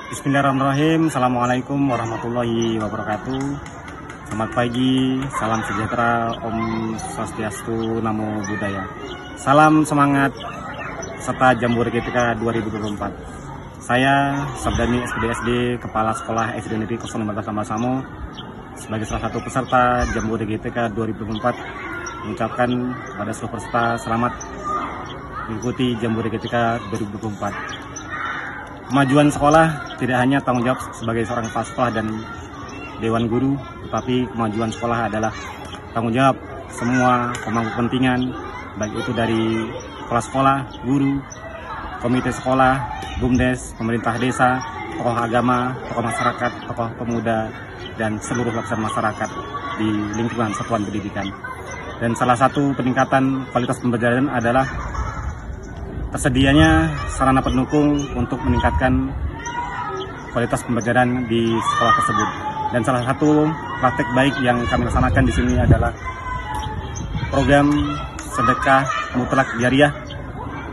Bismillahirrahmanirrahim. Assalamualaikum warahmatullahi wabarakatuh. Selamat pagi, salam sejahtera, Om Swastiastu, Namo Buddhaya. Salam semangat serta Jambore Ketika 2024. Saya Sabdani SPDSD, Kepala Sekolah SD Negeri 015 Lambasamo, sebagai salah satu peserta Jambore GTK 2024 mengucapkan pada seluruh peserta selamat mengikuti Jambore GTK 2024. Kemajuan sekolah tidak hanya tanggung jawab sebagai seorang kepala sekolah dan dewan guru, tetapi kemajuan sekolah adalah tanggung jawab semua pemangku kepentingan, baik itu dari kepala sekolah, guru, komite sekolah, BUMDes, pemerintah desa, tokoh agama, tokoh masyarakat, tokoh pemuda, dan seluruh lapisan masyarakat di lingkungan satuan pendidikan. Dan salah satu peningkatan kualitas pembelajaran adalah tersedianya sarana pendukung untuk meningkatkan kualitas pembelajaran di sekolah tersebut. Dan salah satu praktek baik yang kami laksanakan di sini adalah program sedekah mutlak jariah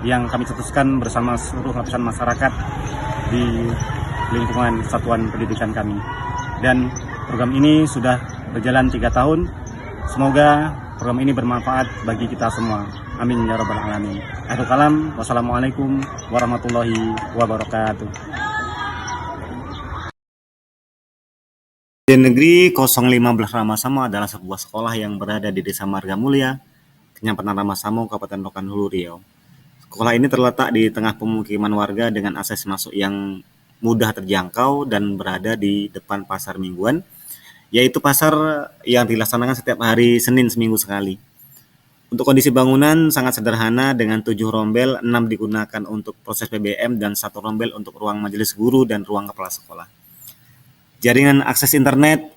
yang kami cetuskan bersama seluruh lapisan masyarakat di lingkungan satuan pendidikan kami. Dan program ini sudah berjalan 3 tahun. Semoga program ini bermanfaat bagi kita semua. Amin ya rabbal alamin. Akhirul kalam, wassalamualaikum warahmatullahi wabarakatuh. SD Negeri 015 Ramasamo adalah sebuah sekolah yang berada di Desa Marga Mulia, Kecamatan Ramasamo, Kabupaten Rokan Hulu, Riau. Sekolah ini terletak di tengah pemukiman warga dengan akses masuk yang mudah terjangkau dan berada di depan pasar mingguan, yaitu pasar yang dilaksanakan setiap hari Senin seminggu sekali. Untuk kondisi bangunan sangat sederhana dengan 7 rombel, 6 digunakan untuk proses PBM dan 1 rombel untuk ruang majelis guru dan ruang kepala sekolah. Jaringan akses internet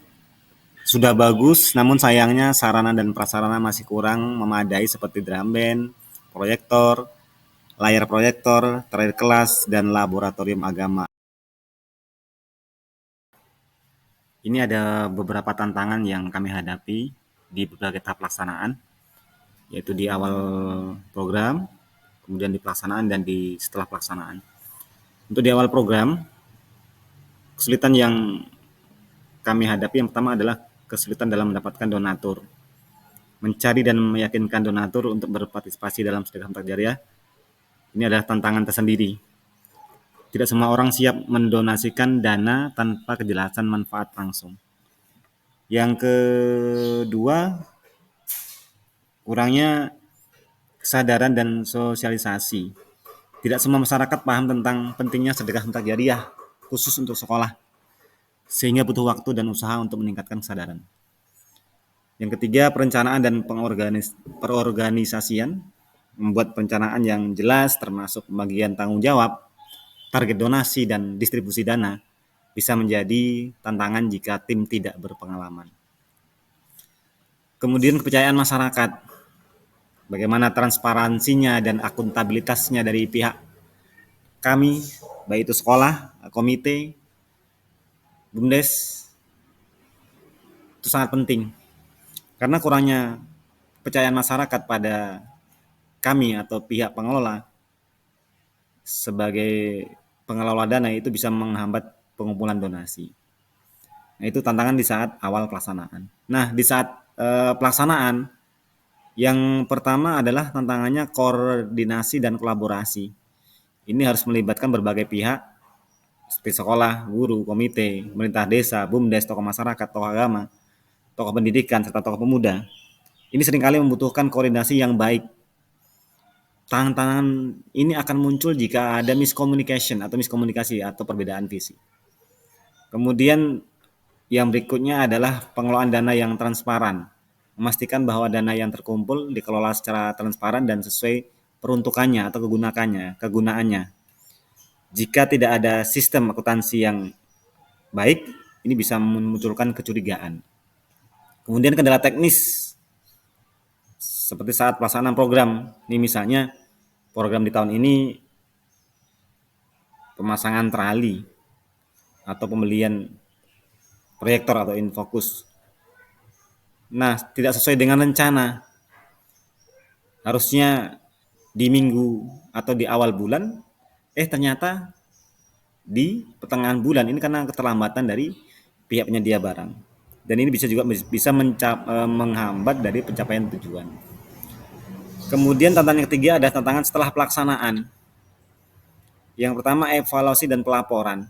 sudah bagus, namun sayangnya sarana dan prasarana masih kurang memadai seperti drum band, proyektor, layar proyektor, terakhir kelas, dan laboratorium agama. Ini ada beberapa tantangan yang kami hadapi di berbagai tahap pelaksanaan, yaitu di awal program, kemudian di pelaksanaan, dan di setelah pelaksanaan. Untuk di awal program, kesulitan yang kami hadapi yang pertama adalah kesulitan dalam mendapatkan donatur. Mencari dan meyakinkan donatur untuk berpartisipasi dalam sedekah mutlak jariah, ini adalah tantangan tersendiri. Tidak semua orang siap mendonasikan dana tanpa kejelasan manfaat langsung. Yang kedua, kurangnya kesadaran dan sosialisasi. Tidak semua masyarakat paham tentang pentingnya sedekah mutlak jariah khusus untuk sekolah, sehingga butuh waktu dan usaha untuk meningkatkan kesadaran. Yang ketiga, perencanaan dan perorganisasian. Membuat perencanaan yang jelas termasuk pembagian tanggung jawab, target donasi, dan distribusi dana bisa menjadi tantangan jika tim tidak berpengalaman. Kemudian kepercayaan masyarakat. Bagaimana transparansinya dan akuntabilitasnya dari pihak kami, baik itu sekolah, komite, BUMDes, itu sangat penting. Karena kurangnya kepercayaan masyarakat pada kami atau pihak pengelola sebagai pengelola dana itu bisa menghambat pengumpulan donasi. Nah, itu tantangan di saat awal pelaksanaan. Nah, di saat pelaksanaan, yang pertama adalah tantangannya koordinasi dan kolaborasi. Ini harus melibatkan berbagai pihak seperti sekolah, guru, komite, pemerintah desa, BUMDes, tokoh masyarakat, tokoh agama, tokoh pendidikan, serta tokoh pemuda. Ini seringkali membutuhkan koordinasi yang baik. Tantangan ini akan muncul jika ada miskomunikasi atau perbedaan visi. Kemudian yang berikutnya adalah pengelolaan dana yang transparan. Memastikan bahwa dana yang terkumpul dikelola secara transparan dan sesuai peruntukannya atau kegunaannya. Jika tidak ada sistem akuntansi yang baik, ini bisa memunculkan kecurigaan. Kemudian kendala teknis, seperti saat pelaksanaan program. Ini misalnya program di tahun ini pemasangan trali atau pembelian proyektor atau infocus. Nah, tidak sesuai dengan rencana. Harusnya di minggu atau di awal bulan, ternyata di pertengahan bulan ini karena keterlambatan dari pihak penyedia barang. Dan ini bisa juga bisa menghambat dari pencapaian tujuan. Kemudian tantangan yang ketiga ada tantangan setelah pelaksanaan. Yang pertama evaluasi dan pelaporan.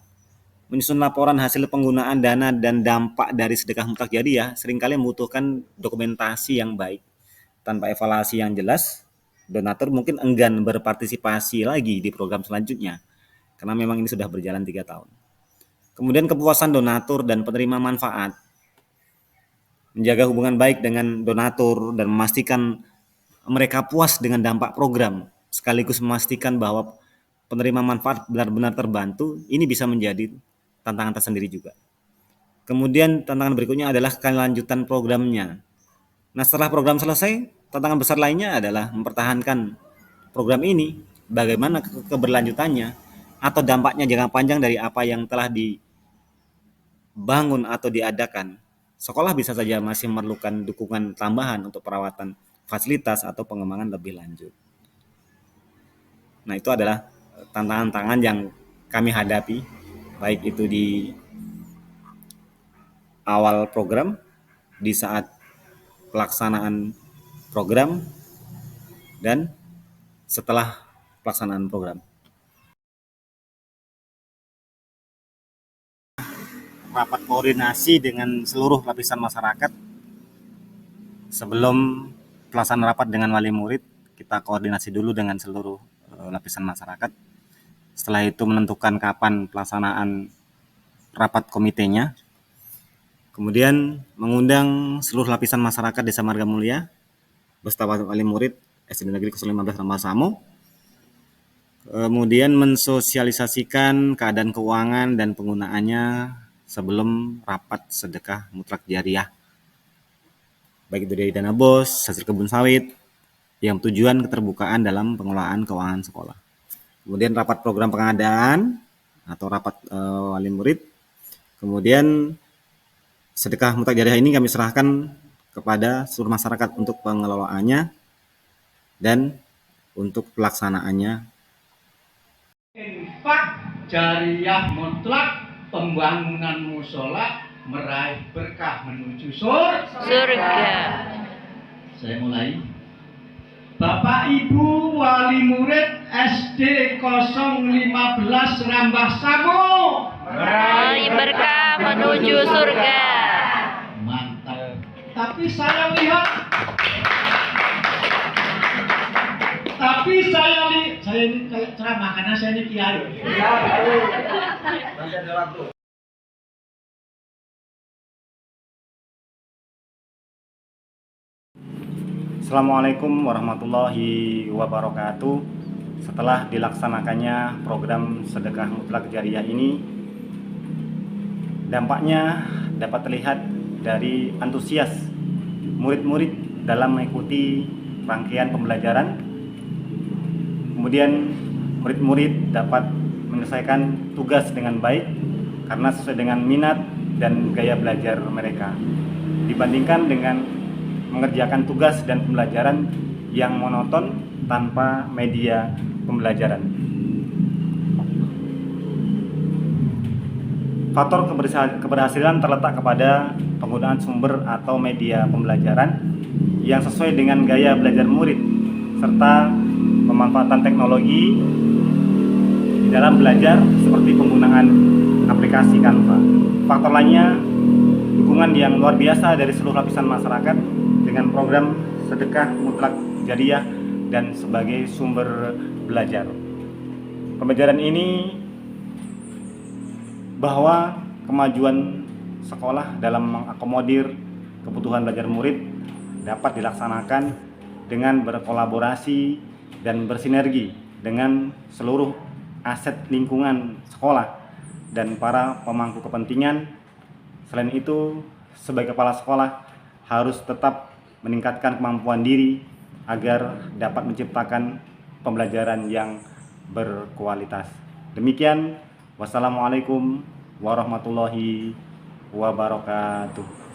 Menyusun laporan hasil penggunaan dana dan dampak dari sedekah mutlak jariah seringkali membutuhkan dokumentasi yang baik. Tanpa evaluasi yang jelas, donatur mungkin enggan berpartisipasi lagi di program selanjutnya, karena memang ini sudah berjalan 3 tahun. Kemudian kepuasan donatur dan penerima manfaat. Menjaga hubungan baik dengan donatur dan memastikan mereka puas dengan dampak program, sekaligus memastikan bahwa penerima manfaat benar-benar terbantu, ini bisa menjadi tantangan tersendiri juga. Kemudian tantangan berikutnya adalah kelanjutan programnya. Nah, setelah program selesai, tantangan besar lainnya adalah mempertahankan program ini, bagaimana keberlanjutannya atau dampaknya jangka panjang dari apa yang telah dibangun atau diadakan. Sekolah bisa saja masih memerlukan dukungan tambahan untuk perawatan fasilitas atau pengembangan lebih lanjut. Nah, itu adalah tantangan-tantangan yang kami hadapi, baik itu di awal program, di saat pelaksanaan program, dan setelah pelaksanaan program. Rapat koordinasi dengan seluruh lapisan masyarakat. Sebelum pelaksanaan rapat dengan wali murid, kita koordinasi dulu dengan seluruh lapisan masyarakat. Setelah itu menentukan kapan pelaksanaan rapat komitenya. Kemudian mengundang seluruh lapisan masyarakat Desa Marga Mulia beserta wali murid SD Negeri 015 Rambasamo. Kemudian mensosialisasikan keadaan keuangan dan penggunaannya sebelum rapat sedekah mutlak jariah. Baik itu dari dana BOS, hasil kebun sawit, yang tujuan keterbukaan dalam pengelolaan keuangan sekolah. Kemudian rapat program pengadaan atau rapat wali murid. Kemudian sedekah mutlak jariah ini kami serahkan kepada seluruh masyarakat untuk pengelolaannya dan untuk pelaksanaannya. Infak jariah mutlak pembangunan musola meraih berkah menuju surga. Saya mulai. Bapak Ibu wali murid SD 015 Rambasamo meraih berkah menuju surga. Mantap. Tapi saya lihat saya ini kayak ceramah karena saya ini kiai. Assalamualaikum warahmatullahi wabarakatuh. Setelah dilaksanakannya program sedekah mutlak jariah ini, dampaknya dapat terlihat dari antusias murid-murid dalam mengikuti rangkaian pembelajaran. Kemudian murid-murid dapat menyelesaikan tugas dengan baik karena sesuai dengan minat dan gaya belajar mereka, dibandingkan dengan mengerjakan tugas dan pembelajaran yang monoton tanpa media pembelajaran. Faktor keberhasilan terletak kepada penggunaan sumber atau media pembelajaran yang sesuai dengan gaya belajar murid serta pemanfaatan teknologi di dalam belajar seperti penggunaan aplikasi Canva. Faktor lainnya, dukungan yang luar biasa dari seluruh lapisan masyarakat dengan program sedekah mutlak jariah dan sebagai sumber belajar. Pembelajaran ini bahwa kemajuan sekolah dalam mengakomodir kebutuhan belajar murid dapat dilaksanakan dengan berkolaborasi dan bersinergi dengan seluruh aset lingkungan sekolah dan para pemangku kepentingan. Selain itu, sebagai kepala sekolah harus tetap meningkatkan kemampuan diri agar dapat menciptakan pembelajaran yang berkualitas. Demikian, wassalamualaikum warahmatullahi wabarakatuh.